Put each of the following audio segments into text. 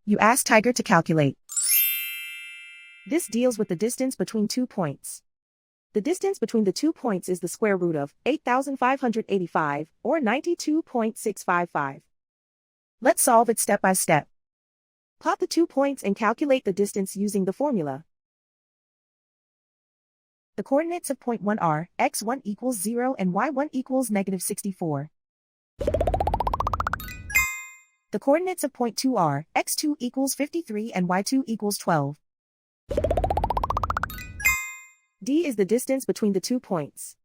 You ask Tiger to calculate. This deals with the distance between 2 points. The distance between the 2 points is the square root of 8,585, or 92.655. Let's solve it step by step. Plot the 2 points and calculate the distance using the formula. The coordinates of point 1 are x1 equals 0 and y1 equals negative 64. The coordinates of point 2 are x2 equals 53 and y2 equals 12. D is the distance between the 2 points.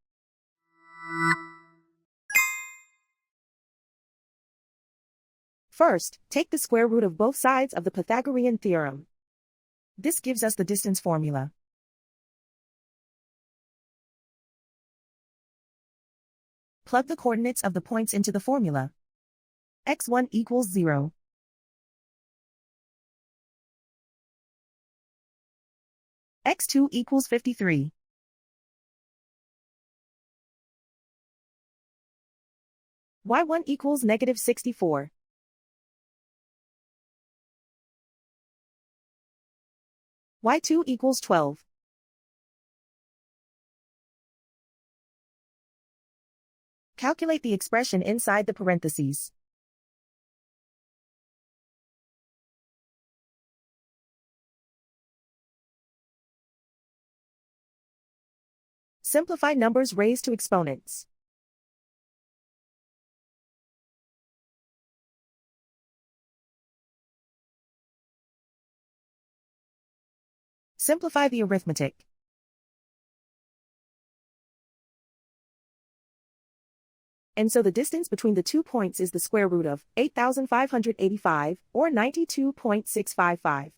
First, take the square root of both sides of the Pythagorean theorem. This gives us the distance formula. Plug the coordinates of the points into the formula. x1 equals 0. x2 equals 53. y1 equals negative 64. y2 equals 12. Calculate the expression inside the parentheses. Simplify numbers raised to exponents. Simplify the arithmetic. And so the distance between the 2 points is the square root of 8,585, or 92.655.